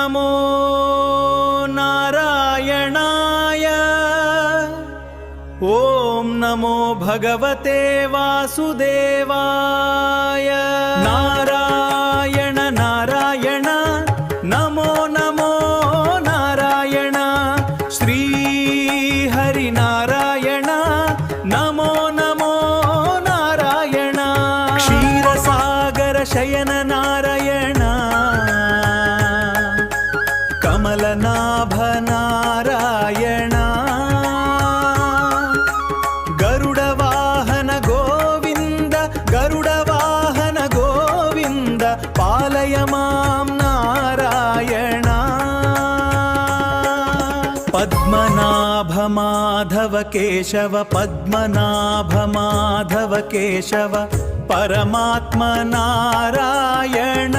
नमो नारायणाय। ॐ नमो भगवते वासुदेवाय। नारायण नारायण नमो नमो नारायण। श्री हरि नारायण नमो नमो नारायण। क्षीरसागर शयन नारायण। कमलनाभ नारायण। गरुडवाहन गोविंद गरुडवाहन गोविंद पालय मां नारायण। पद्मनाभ माधव केशव पद्मनाभ माधव केशव परमात्मा नारायण।